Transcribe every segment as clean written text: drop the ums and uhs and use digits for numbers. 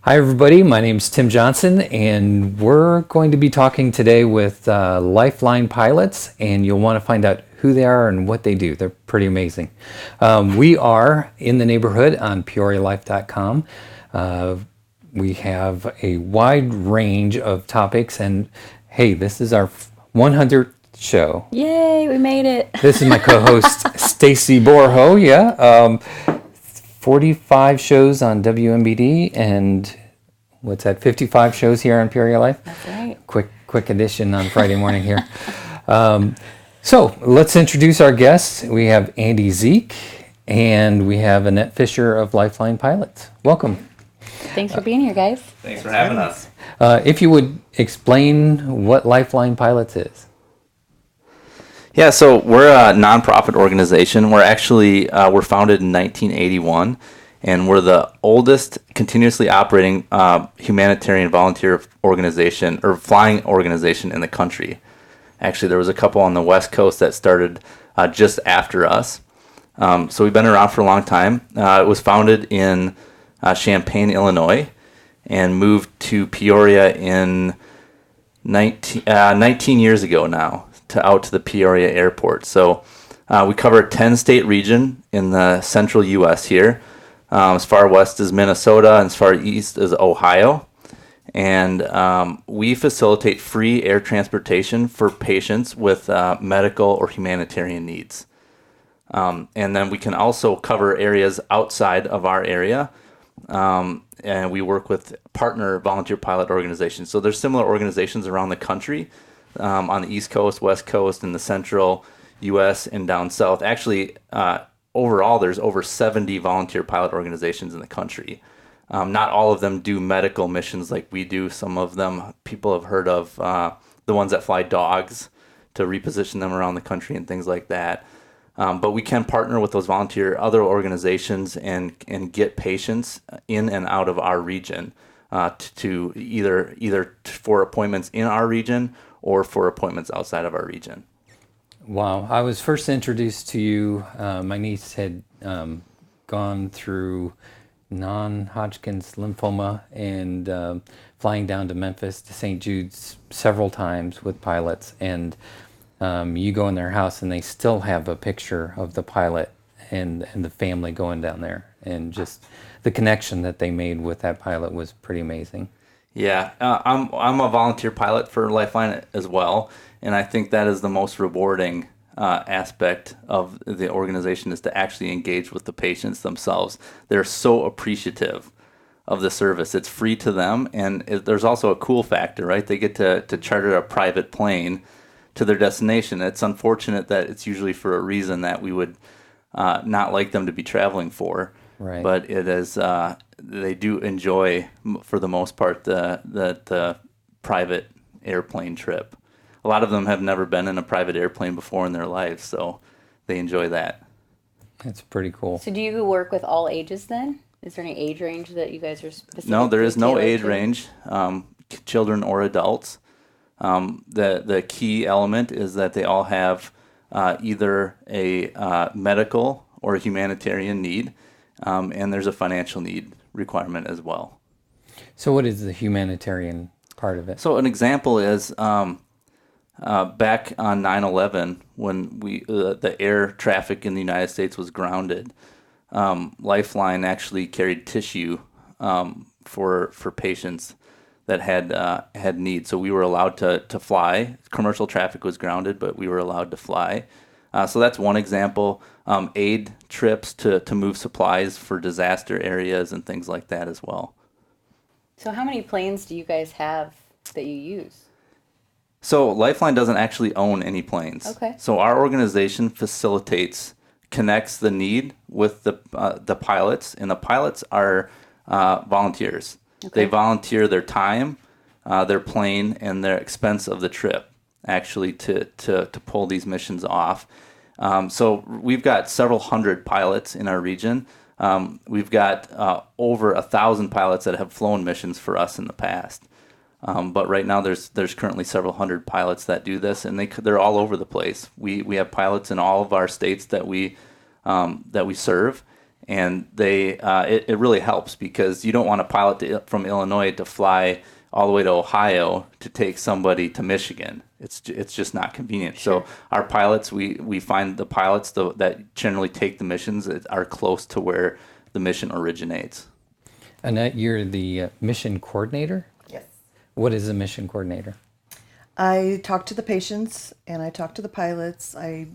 Hi, everybody. My name's Tim Johnson, and we're going to be talking today with LifeLine pilots, and you'll want to find out who they are and what they do. They're pretty amazing. We are in the neighborhood on PeoriaLife.com. We have a wide range of topics, and hey, this is our 100th show. Yay, we made it. This is my co-host, Stacy Borho. 45 shows on WMBD and what's that, 55 shows here on Peoria Life. That's right. Quick edition on Friday morning here. So let's introduce our guests. We have Andy Zeke and we have Annette Fisher of Lifeline Pilots. Welcome. Thanks for being here, guys. Thanks for having us. If you would explain what Lifeline Pilots is. Yeah, so we're a nonprofit organization. We're founded in 1981, and we're the oldest continuously operating humanitarian volunteer organization or flying organization in the country. Actually, there was a couple on the West Coast that started just after us. So we've been around for a long time. It was founded in Champaign, Illinois, and moved to Peoria in 19 years ago now. Out to the Peoria airport. So we cover a 10-state region in the central U.S. here. As far west as Minnesota and as far east as Ohio. And we facilitate free air transportation for patients with medical or humanitarian needs. And then we can also cover areas outside of our area. And we work with partner volunteer pilot organizations. So there's similar organizations around the country. On the East Coast, West Coast, and the central U.S. and down south. Actually, overall, there's over 70 volunteer pilot organizations in the country. Not all of them do medical missions like we do. Some of them people have heard of, the ones that fly dogs to reposition them around the country and things like that. But we can partner with those volunteer other organizations and get patients in and out of our region to either for appointments in our region or for appointments outside of our region. Wow. I was first introduced to you. My niece had gone through non-Hodgkin's lymphoma and flying down to Memphis to St. Jude's several times with pilots. And you go in their house and they still have a picture of the pilot and the family going down there. And just the connection that they made with that pilot was pretty amazing. Yeah, I'm a volunteer pilot for Lifeline as well, and I think that is the most rewarding aspect of the organization is to actually engage with the patients themselves. They're so appreciative of the service. It's free to them, and there's also a cool factor, right? They get to charter a private plane to their destination. It's unfortunate that it's usually for a reason that we would not like them to be traveling for. Right. But it is they do enjoy for the most part the private airplane trip. A lot of them have never been in a private airplane before in their lives, so they enjoy that. That's pretty cool. So do you work with all ages then? Is there any age range that you guys are specific? No, there is no age to? range, children or adults. The key element is that they all have either a medical or a humanitarian need. And there's a financial need requirement as well. So what is the humanitarian part of it? So an example is back on 9/11 when the air traffic in the United States was grounded. Lifeline actually carried tissue for patients that had needs. So we were allowed to fly. Commercial traffic was grounded, but we were allowed to fly. So that's one example. Aid trips to move supplies for disaster areas and things like that as well. So how many planes do you guys have that you use? So Lifeline doesn't actually own any planes. Okay. So our organization connects the need with the pilots, and the pilots are volunteers. Okay. They volunteer their time, their plane, and their expense of the trip actually to pull these missions off. So we've got several hundred pilots in our region. We've got over 1,000 pilots that have flown missions for us in the past. But right now there's currently several hundred pilots that do this, and they're all over the place. We have pilots in all of our states that we serve, and it really helps because you don't want a pilot from Illinois to fly all the way to Ohio to take somebody to Michigan. It's just not convenient. Sure. So our pilots, we find the pilots that generally take the missions are close to where the mission originates. Annette, you're the mission coordinator. Yes. What is a mission coordinator? I talk to the patients and I talk to the pilots. I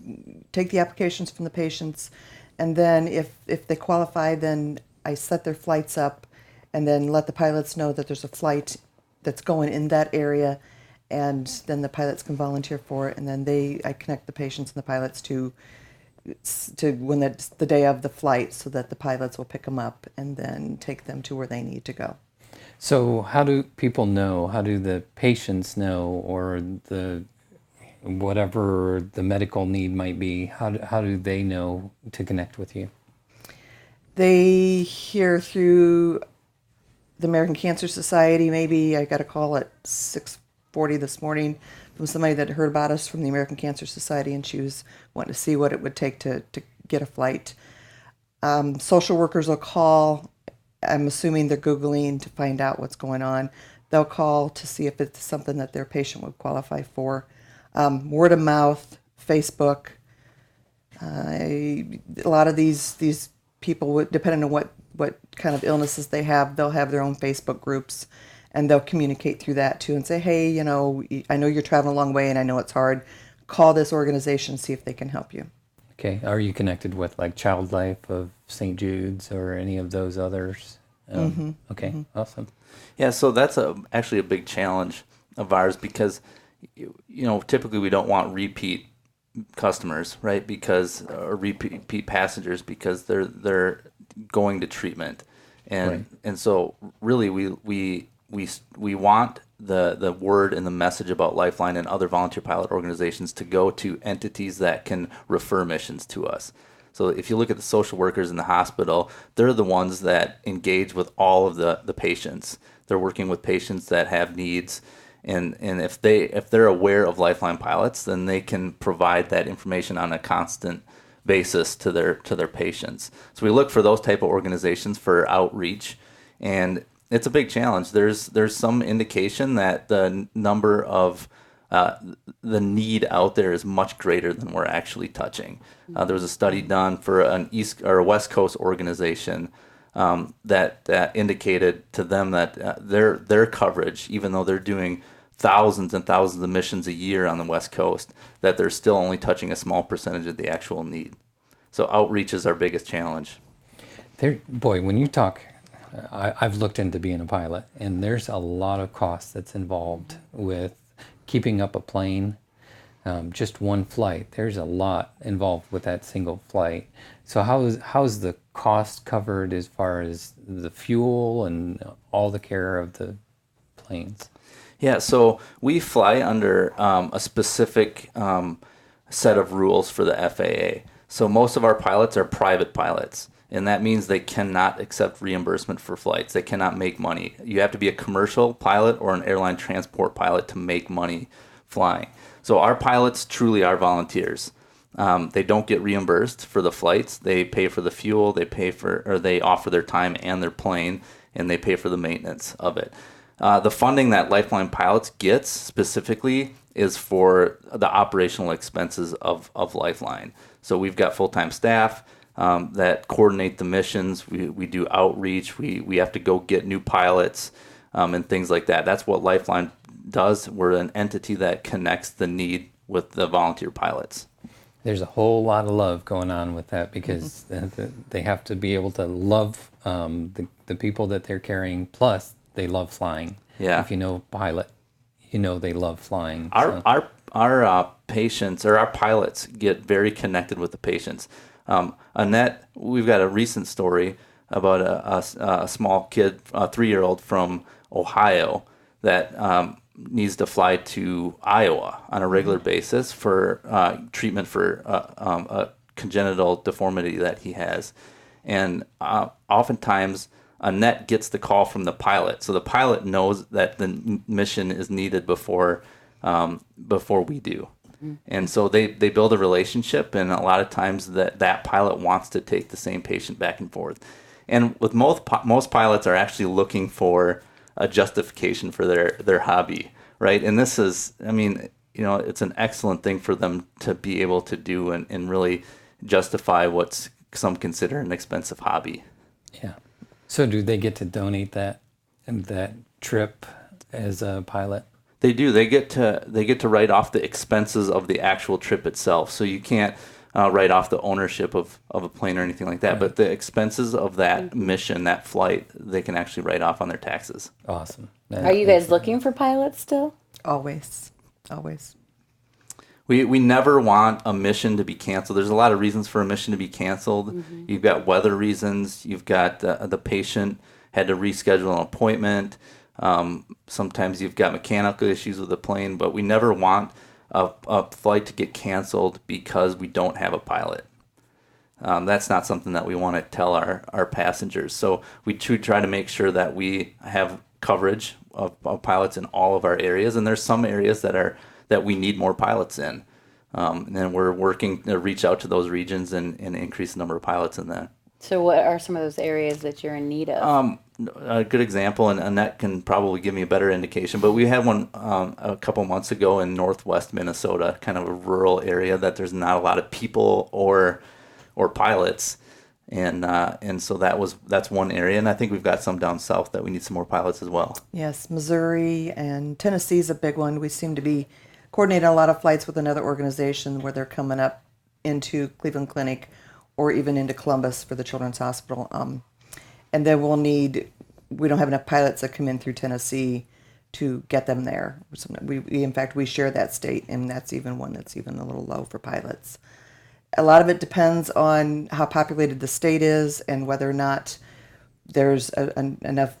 take the applications from the patients, and then if they qualify, then I set their flights up and then let the pilots know that there's a flight that's going in that area, and then the pilots can volunteer for it, and then I connect the patients and the pilots to when that's the day of the flight, so that the pilots will pick them up and then take them to where they need to go. So how do people know? How do the patients know, or the whatever the medical need might be? How do they know to connect with you? They hear through the American Cancer Society. Maybe I got a call at 6:40 this morning from somebody that heard about us from the American Cancer Society, and she was wanting to see what it would take to get a flight. Social workers will call. I'm assuming they're Googling to find out what's going on. They'll call to see if it's something that their patient would qualify for. Word of mouth, Facebook. A lot of these people, depending on what kind of illnesses they have, they'll have their own Facebook groups, and they'll communicate through that too and say, hey, I know you're traveling a long way and I know it's hard. Call this organization, see if they can help you. Okay. Are you connected with like Child Life of St. Jude's or any of those others? Okay. Awesome. Yeah, so that's actually a big challenge of ours because, typically we don't want repeat customers, right? Or repeat passengers because they're going to treatment, and so really we want the word and the message about LifeLine and other volunteer pilot organizations to go to entities that can refer missions to us. So if you look at the social workers in the hospital, they're the ones that engage with all of the patients. They're working with patients that have needs, and if they're aware of LifeLine pilots, then they can provide that information on a constant basis to their patients. So we look for those type of organizations for outreach, and it's a big challenge. There's some indication that the number of the need out there is much greater than we're actually touching. There was a study done for an East or a West Coast organization that indicated to them that their coverage, even though they're doing thousands and thousands of missions a year on the West Coast, that they're still only touching a small percentage of the actual need. So outreach is our biggest challenge. Boy, when you talk, I've looked into being a pilot, and there's a lot of cost that's involved with keeping up a plane. Just one flight, there's a lot involved with that single flight. So how's the cost covered as far as the fuel and all the care of the planes? Yeah, so we fly under a specific set of rules for the FAA. So most of our pilots are private pilots, and that means they cannot accept reimbursement for flights. They cannot make money. You have to be a commercial pilot or an airline transport pilot to make money flying. So our pilots truly are volunteers. They don't get reimbursed for the flights. They pay for the fuel. They offer their time and their plane, and they pay for the maintenance of it. The funding that LifeLine Pilots gets specifically is for the operational expenses of LifeLine. So we've got full-time staff that coordinate the missions. We do outreach. We have to go get new pilots and things like that. That's what LifeLine does. We're an entity that connects the need with the volunteer pilots. There's a whole lot of love going on with that because they have to be able to love the people that they're carrying, plus they love flying. Yeah. If you know a pilot, they love flying. Our patients or our pilots get very connected with the patients. Annette, we've got a recent story about a small kid, a 3-year-old from Ohio that needs to fly to Iowa on a regular basis for treatment for a congenital deformity that he has. And oftentimes Annette gets the call from the pilot. So the pilot knows that the mission is needed before we do. And so they build a relationship, and a lot of times that pilot wants to take the same patient back and forth. And with most pilots are actually looking for a justification for their hobby, right? And this is, I mean, it's an excellent thing for them to be able to do and really justify what's some consider an expensive hobby. Yeah. So do they get to donate that trip as a pilot? They do. They get to write off the expenses of the actual trip itself. So you can't write off the ownership of a plane or anything like that. Right. But the expenses of that mission, that flight, they can actually write off on their taxes. Awesome. Are you guys looking for pilots still? Always. We never want a mission to be canceled. There's a lot of reasons for a mission to be canceled. Mm-hmm. You've got weather reasons. You've got the patient had to reschedule an appointment. Sometimes you've got mechanical issues with the plane, but we never want a flight to get canceled because we don't have a pilot. That's not something that we want to tell our passengers. So we try to make sure that we have coverage of pilots in all of our areas, and there's some areas that we need more pilots in. And then we're working to reach out to those regions and increase the number of pilots in that. So what are some of those areas that you're in need of? A good example, and Annette can probably give me a better indication, but we had one a couple months ago in northwest Minnesota, kind of a rural area that there's not a lot of people or pilots, and so that's one area, and I think we've got some down south that we need some more pilots as well. Yes, Missouri and Tennessee is a big one. We seem to be coordinating a lot of flights with another organization where they're coming up into Cleveland Clinic or even into Columbus for the Children's Hospital. And then we don't have enough pilots that come in through Tennessee to get them there. In fact, we share that state, and that's even one that's even a little low for pilots. A lot of it depends on how populated the state is and whether or not there's enough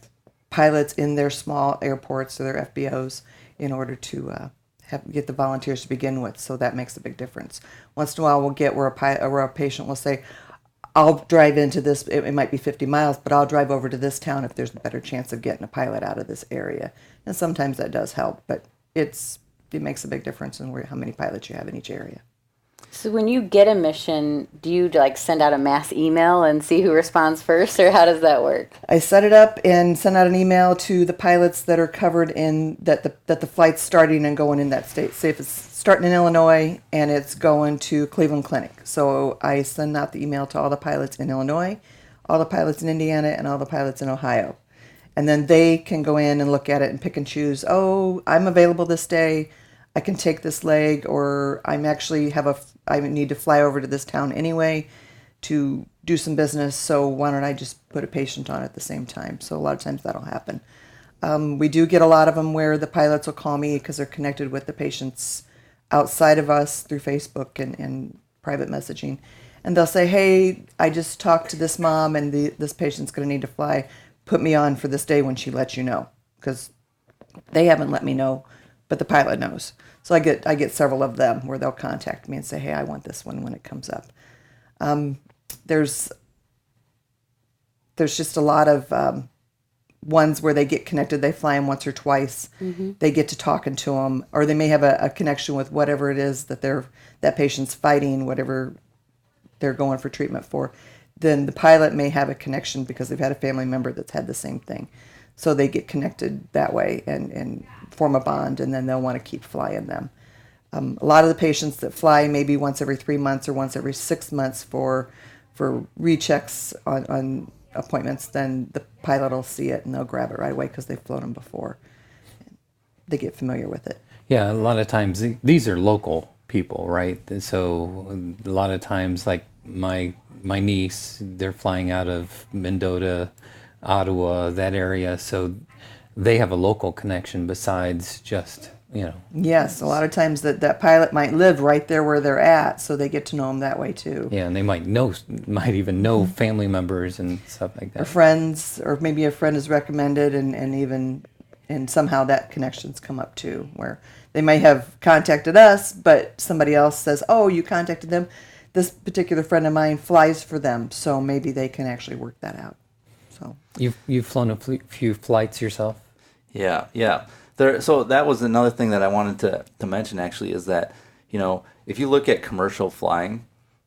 pilots in their small airports or their FBOs in order to get the volunteers to begin with. So that makes a big difference. Once in a while, we'll get where a patient will say, I'll drive into this, it might be 50 miles, but I'll drive over to this town if there's a better chance of getting a pilot out of this area. And sometimes that does help, but it makes a big difference in how many pilots you have in each area. So when you get a mission, do you send out a mass email and see who responds first, or how does that work? I set it up and send out an email to the pilots that are covered in that the flight's starting and going in that state. Say if it's starting in Illinois and it's going to Cleveland Clinic. So I send out the email to all the pilots in Illinois, all the pilots in Indiana, and all the pilots in Ohio. And then they can go in and look at it and pick and choose, oh, I'm available this day, I can take this leg, or I need to fly over to this town anyway to do some business, so why don't I just put a patient on at the same time? So a lot of times that'll happen. We do get a lot of them where the pilots will call me because they're connected with the patients outside of us through Facebook and private messaging. And they'll say, hey, I just talked to this mom and this patient's going to need to fly. Put me on for this day when she lets you know. Because they haven't let me know, but the pilot knows. So I get several of them where they'll contact me and say, hey, I want this one when it comes up. There's just a lot of ones where they get connected. They fly them once or twice. Mm-hmm. They get to talking to them, or they may have a connection with whatever it is that that patient's fighting, whatever they're going for treatment for. Then the pilot may have a connection because they've had a family member that's had the same thing. So they get connected that way and form a bond, and then they'll want to keep flying them. A lot of the patients that fly maybe once every 3 months or once every 6 months for rechecks on appointments, then the pilot will see it and they'll grab it right away because they've flown them before. They get familiar with it. Yeah, a lot of times these are local people, right? So a lot of times, like my niece, they're flying out of Mendota, Ottawa, that area, so they have a local connection besides just, Yes, a lot of times that pilot might live right there where they're at, so they get to know them that way too. Yeah, and they might even know family members and stuff like that. Or friends, or maybe a friend is recommended, and somehow that connection's come up too, where they might have contacted us, but somebody else says, oh, you contacted them. This particular friend of mine flies for them, so maybe they can actually work that out. So you've flown a few flights yourself? Yeah. So that was another thing that I wanted to mention actually, is that If you look at commercial flying,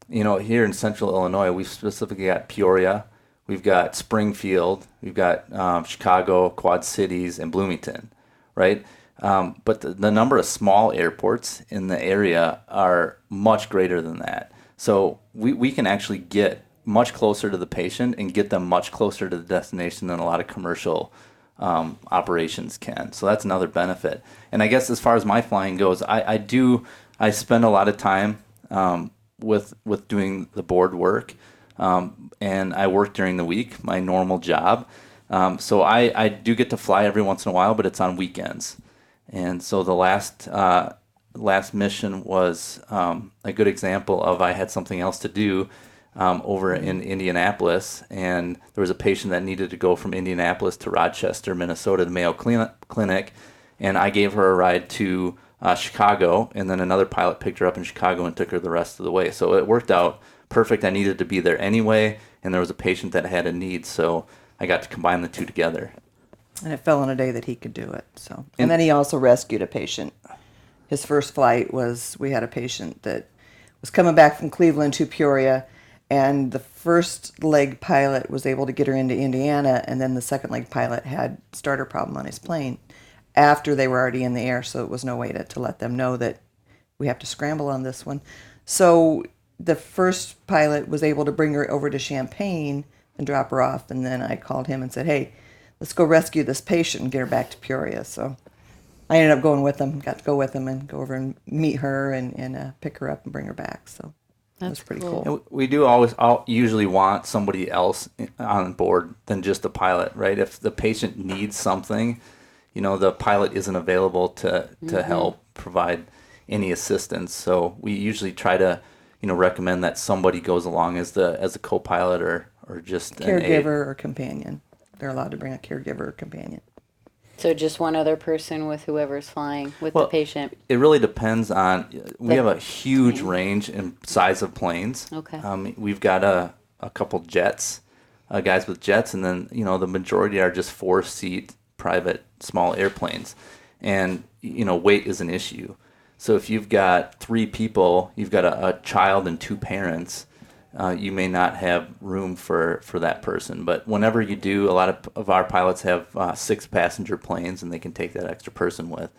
here in central Illinois, we've specifically got Peoria, we've got Springfield, we've got Chicago, Quad Cities, and Bloomington, right? But the number of small airports in the area are much greater than that. So we can actually get much closer to the patient and get them much closer to the destination than a lot of commercial operations can. So that's another benefit. And I guess as far as my flying goes, I spend a lot of time with doing the board work, and I work during the week, my normal job. So I do get to fly every once in a while, but it's on weekends. And so the last mission was a good example of I had something else to do over in Indianapolis, and there was a patient that needed to go from Indianapolis to Rochester, Minnesota, the Mayo Clinic, and I gave her a ride to Chicago, and then another pilot picked her up in Chicago and took her the rest of the way. So it worked out perfect. I needed to be there anyway, and there was a patient that had a need, so I got to combine the two together. And it fell on a day that he could do it. So, and then he also rescued a patient. His first flight was, we had a patient that was coming back from Cleveland to Peoria, and the first leg pilot was able to get her into Indiana, and then the second leg pilot had starter problem on his plane after they were already in the air, so it was no way to let them know that we have to scramble on this one. So the first pilot was able to bring her over to Champaign and drop her off, and then I called him and said, hey, let's go rescue this patient and get her back to Peoria. So I ended up going with them, got to go with them and go over and meet her and pick her up and bring her back. So that was pretty cool. And we do usually want somebody else on board than just the pilot, right? If the patient needs something, the pilot isn't available to help provide any assistance. So we usually try to, recommend that somebody goes along as a co-pilot or just an aide. Caregiver or companion. They're allowed to bring a caregiver or companion. So just one other person with whoever's flying with the patient. It really depends on. We have a huge range in size of planes. Okay. We've got a couple jets, guys with jets, and then the majority are just 4-seat private small airplanes, and weight is an issue. So if you've got 3 people, you've got a child and 2 parents. You may not have room for that person. But whenever you do, a lot of our pilots have 6-passenger planes, and they can take that extra person with.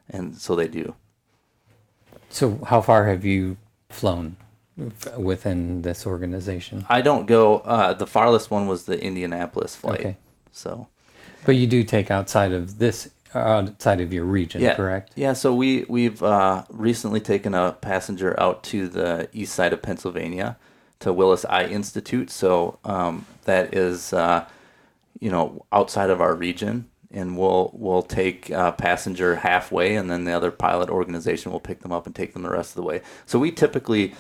And so they do. So how far have you flown within this organization? I don't go, the farthest one was the Indianapolis flight. Okay. So. But you do take outside of your region, correct? Yeah, so we've recently taken a passenger out to the east side of Pennsylvania, to Willis Eye Institute. So that is, outside of our region, and we'll take a passenger halfway, and then the other pilot organization will pick them up and take them the rest of the way. So we typically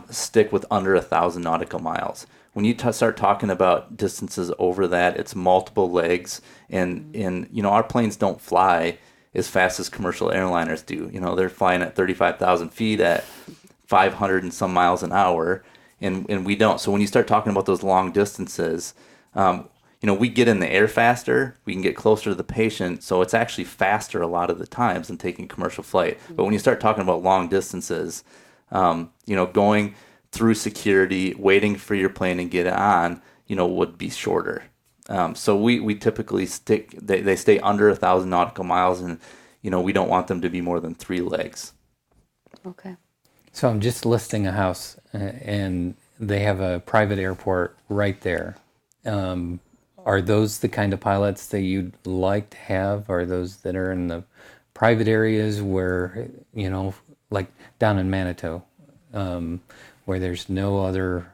stick with under 1,000 nautical miles. When you start talking about distances over that, it's multiple legs, and our planes don't fly as fast as commercial airliners do. They're flying at 35,000 feet at 500 and some miles an hour. And we don't. So when you start talking about those long distances, we get in the air faster, we can get closer to the patient, so it's actually faster a lot of the times than taking commercial flight. But when you start talking about long distances, going through security, waiting for your plane and get on, would be shorter. So we typically they stay under 1,000 nautical miles, and, we don't want them to be more than 3 legs. Okay. So I'm just listing a house, and they have a private airport right there. Are those the kind of pilots that you'd like to have? Are those that are in the private areas where, like down in Manitou, where there's no other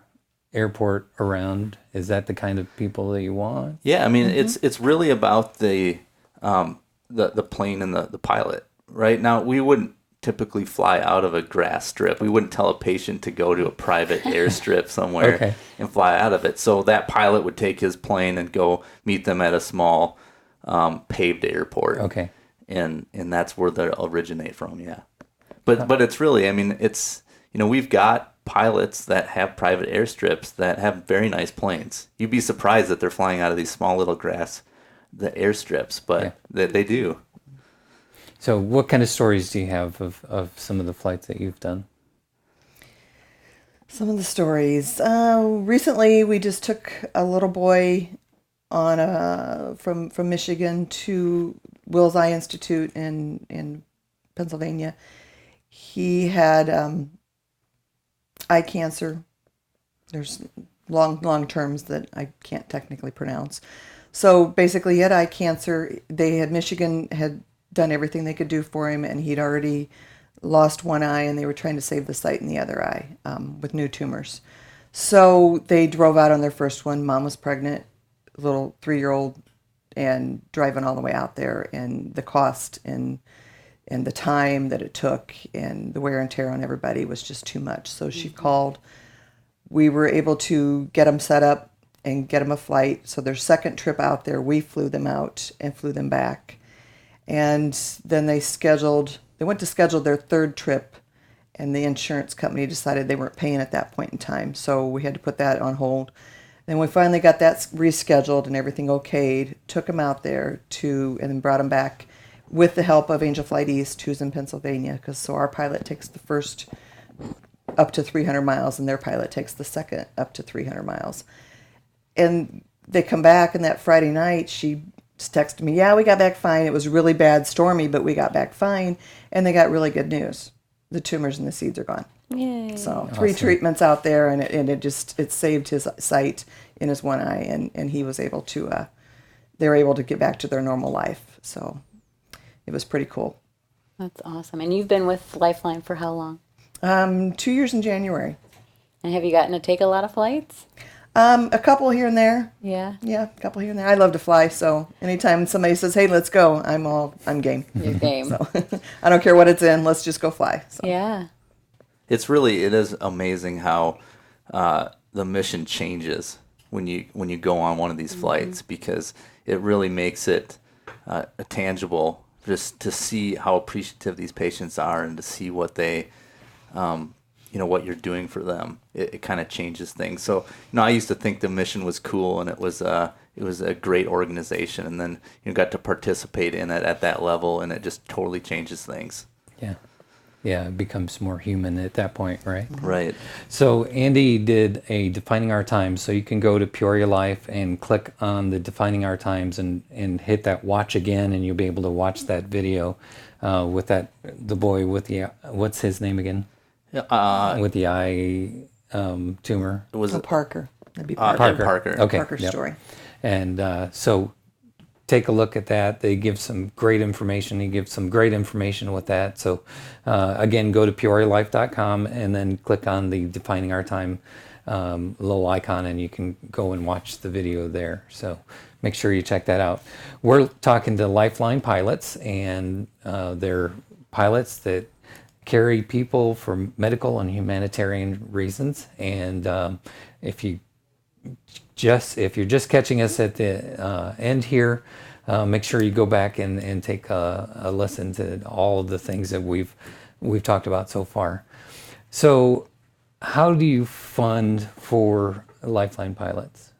airport around? Is that the kind of people that you want? Yeah, I mean, it's really about the plane and the pilot. Right now, we wouldn't typically fly out of a grass strip. We wouldn't tell a patient to go to a private airstrip somewhere and fly out of it. So that pilot would take his plane and go meet them at a small paved airport. Okay. And that's where they'll originate from, yeah. But it's really, it's, we've got pilots that have private airstrips that have very nice planes. You'd be surprised that they're flying out of these small little the airstrips, but they do. So what kind of stories do you have of some of the flights that you've done? Some of the stories. Recently, we just took a little boy on from Michigan to Wills Eye Institute in Pennsylvania. He had eye cancer. There's long terms that I can't technically pronounce. So basically, he had eye cancer. Michigan had done everything they could do for him, and he'd already lost one eye, and they were trying to save the sight in the other eye with new tumors. So they drove out on their first one. Mom was pregnant, little 3-year-old, and driving all the way out there, and the cost and the time that it took and the wear and tear on everybody was just too much. So she called. We were able to get them set up and get them a flight. So their second trip out there, we flew them out and flew them back. And then they went to schedule their third trip, and the insurance company decided they weren't paying at that point in time. So we had to put that on hold. Then we finally got that rescheduled and everything okayed, took them out there and then brought them back with the help of Angel Flight East, who's in Pennsylvania, so our pilot takes the first up to 300 miles, and their pilot takes the second up to 300 miles. And they come back, and that Friday night, she texted me, yeah, we got back fine. It was really bad, stormy, but we got back fine. And they got really good news. The tumors and the seeds are gone. Yay. So 3 treatments out there, and it saved his sight in his one eye, and he was able to, they were able to get back to their normal life. So it was pretty cool. That's awesome. And you've been with LifeLine for how long? 2 years in January. And have you gotten to take a lot of flights? A couple here and there. Yeah. Yeah, a couple here and there. I love to fly, so anytime somebody says, "Hey, let's go," I'm game. Your game. So I don't care what it's in. Let's just go fly. So. Yeah. It is amazing how the mission changes when you go on one of these flights, because it really makes it tangible, just to see how appreciative these patients are and to see what they what you're doing for them. It kind of changes things. So I used to think the mission was cool and it was a great organization, and then got to participate in it at that level, and it just totally changes things. Yeah, it becomes more human at that point, right? Right. So Andy did a Defining Our Times, so you can go to Peoria Life and click on the Defining Our Times and hit that watch again, and you'll be able to watch that video with the boy with the, what's his name again? With the eye tumor. Was it Parker? That'd be Parker. Parker. Okay. Parker's yep. story. And so take a look at that. They give some great information. He gives some great information with that. So again, go to peorialife.com and then click on the Defining Our Time little icon, and you can go and watch the video there. So make sure you check that out. We're talking to LifeLine pilots, and they're pilots that carry people for medical and humanitarian reasons. And if you're just catching us at the end here, make sure you go back and take a listen to all of the things that we've talked about so far. So how do you fund for Lifeline pilots?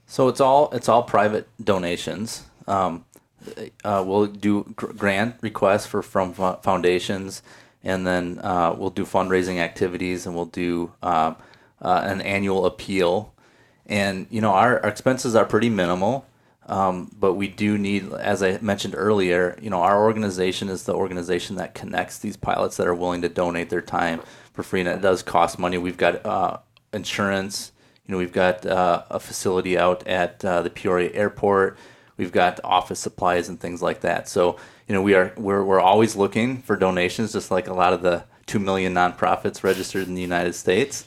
So it's all private donations. We'll do grant requests from foundations, and then we'll do fundraising activities, and we'll do an annual appeal. And our expenses are pretty minimal, but we do need, as I mentioned earlier, our organization is the organization that connects these pilots that are willing to donate their time for free, and it does cost money. We've got insurance. We've got a facility out at the Peoria Airport. We've got office supplies and things like that. So we're always looking for donations, just like a lot of the 2 million nonprofits registered in the United States.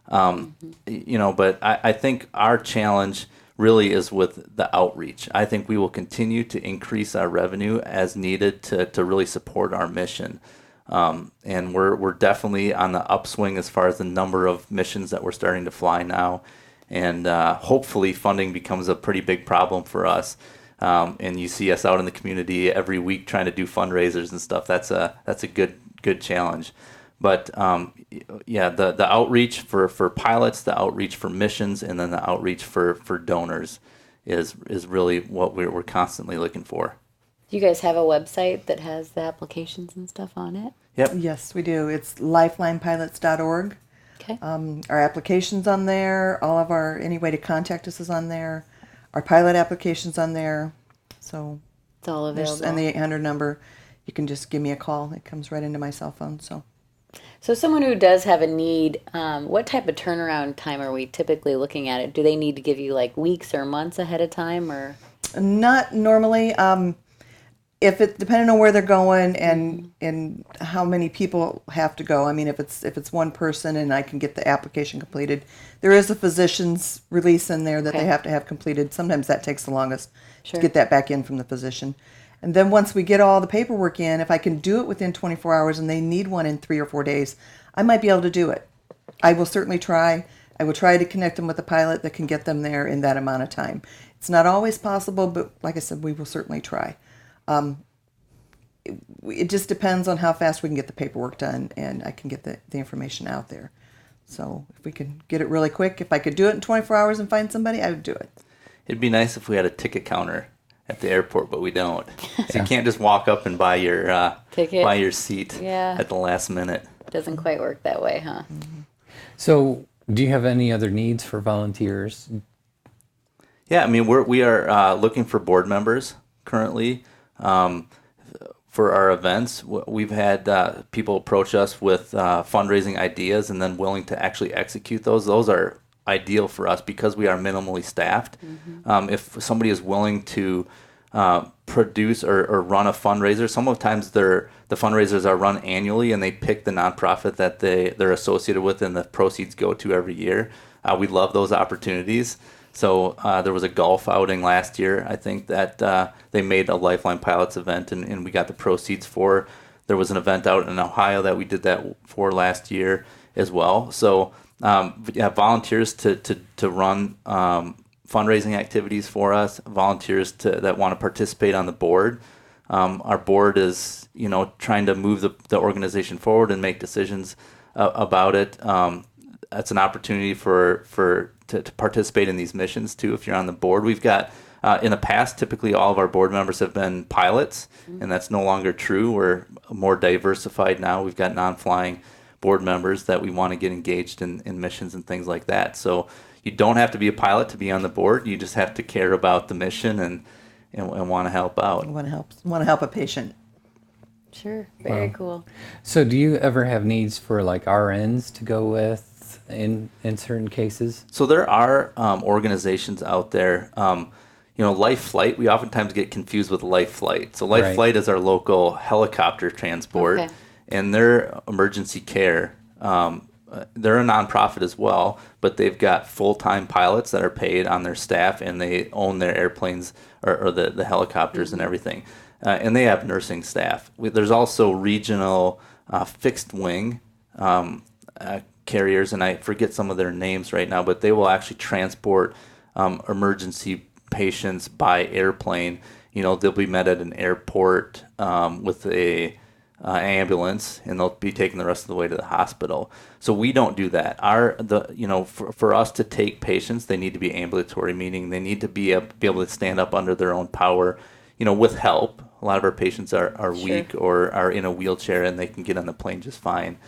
But I think our challenge really is with the outreach. I think we will continue to increase our revenue as needed to really support our mission. And we're definitely on the upswing as far as the number of missions that we're starting to fly now. And hopefully funding becomes a pretty big problem for us. And you see us out in the community every week trying to do fundraisers and stuff. That's a good challenge. But the outreach for pilots, the outreach for missions, and then the outreach for donors is really what we're constantly looking for. Do you guys have a website that has the applications and stuff on it? Yep. Yes, we do. It's lifelinepilots.org. Okay. Our application's on there. All of our, any way to contact us is on there. Our pilot application's on there. So It's all available. and the 800 number, you can just give me a call. It comes right into my cell phone. So someone who does have a need, what type of turnaround time are we typically looking at it? Do they need to give you like weeks or months ahead of time, or? Not normally. If it depending on where they're going and how many people have to go. I mean, if it's one person and I can get the application completed, there is a physician's release in there that Okay. they have to have completed. Sometimes that takes the longest Sure. to get that back in from the physician. And then once we get all the paperwork in, if I can do it within 24 hours and they need one in 3 or 4 days, I might be able to do it. I will certainly try. I will try to connect them with a pilot that can get them there in that amount of time. It's not always possible, but like I said, we will certainly try. It just depends on how fast we can get the paperwork done and I can get the information out there. So if we can get it really quick, if I could do it in 24 hours and find somebody, I would do it. It'd be nice if we had a ticket counter at the airport, but we don't. So you can't just walk up and buy your Ticket. seat Yeah. at the last minute. Doesn't quite work that way, huh? So, do you have any other needs for volunteers? Yeah, I mean we are looking for board members currently for our events. We've had people approach us with fundraising ideas and then willing to actually execute those. Those are ideal for us because we are minimally staffed. If somebody is willing to produce or run a fundraiser, sometimes the fundraisers are run annually and they pick the nonprofit that they're associated with and the proceeds go to every year. We love those opportunities. So there was a golf outing last year, I think, that they made a Lifeline Pilots event and we got the proceeds for. There was an event out in Ohio that we did that for last year as well. So volunteers to run fundraising activities for us, volunteers that want to participate on the board. Our board is, trying to move the organization forward and make decisions about it. That's an opportunity to participate in these missions too. If you're on the board, we've got in the past, typically all of our board members have been pilots, and that's no longer true. We're more diversified now. We've got non-flying board members that we want to get engaged in missions and things like that. So you don't have to be a pilot to be on the board. You just have to care about the mission and want to help out. I want to help a patient. Sure. Very cool. So, do you ever have needs for like RNs to go with in certain cases? So there are organizations out there. Life Flight, we oftentimes get confused with Life Flight. So Life Right. Flight is our local helicopter transport, Okay. and they're emergency care. They're a nonprofit as well, but they've got full-time pilots that are paid on their staff, and they own their airplanes or the helicopters and everything. And they have nursing staff. There's also regional fixed wing carriers, and I forget some of their names right now, but they will actually transport emergency patients by airplane. They'll be met at an airport with a ambulance, and they'll be taken the rest of the way to the hospital. So we don't do that. For us to take patients, they need to be ambulatory, meaning they need to be able to stand up under their own power, with help. A lot of our patients are Sure. weak or are in a wheelchair, and they can get on the plane just fine.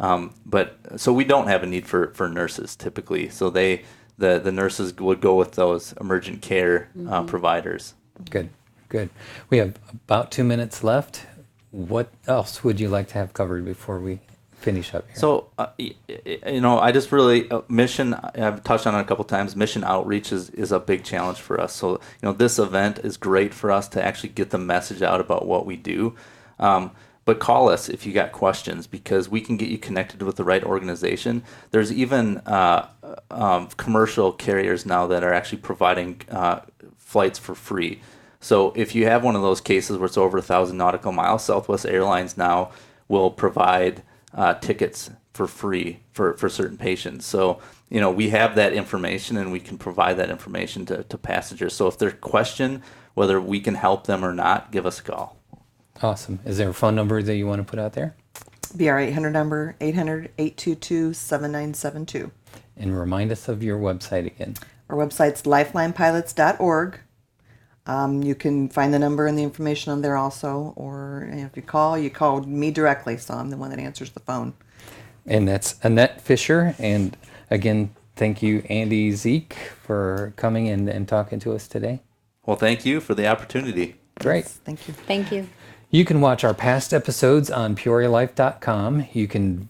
So we don't have a need for nurses typically. So the nurses would go with those emergent care providers. Good. We have about 2 minutes left. What else would you like to have covered before we finish up here? So, I just really, mission, I've touched on it a couple times, mission outreach is a big challenge for us. So, this event is great for us to actually get the message out about what we do. But call us if you got questions, because we can get you connected with the right organization. There's even commercial carriers now that are actually providing flights for free. So if you have one of those cases where it's over 1,000 nautical miles, Southwest Airlines now will provide tickets for free for certain patients. So, we have that information and we can provide that information to passengers. So if there's a question whether we can help them or not, give us a call. Awesome. Is there a phone number that you want to put out there? Be our 800 number, 800-822-7972. And remind us of your website again. Our website's lifelinepilots.org. You can find the number and the information on there also, or if you call me directly, so I'm the one that answers the phone. And that's Annette Fisher. And again, thank you, Andy Zeke, for coming and talking to us today. Well, thank you for the opportunity. Great. Yes, thank you. Thank you. You can watch our past episodes on PeoriaLife.com. You can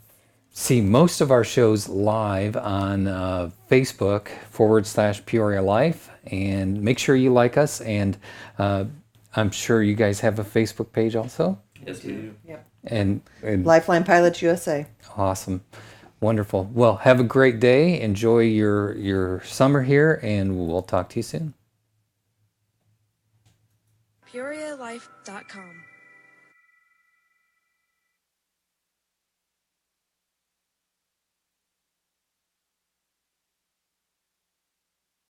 see most of our shows live on Facebook/Peoria Life. And make sure you like us. And I'm sure you guys have a Facebook page also. Yes, we do. Yep. And LifeLine Pilots USA. awesome. Wonderful. Well, have a great day. Enjoy your summer here, and we'll talk to you soon. PeoriaLife.com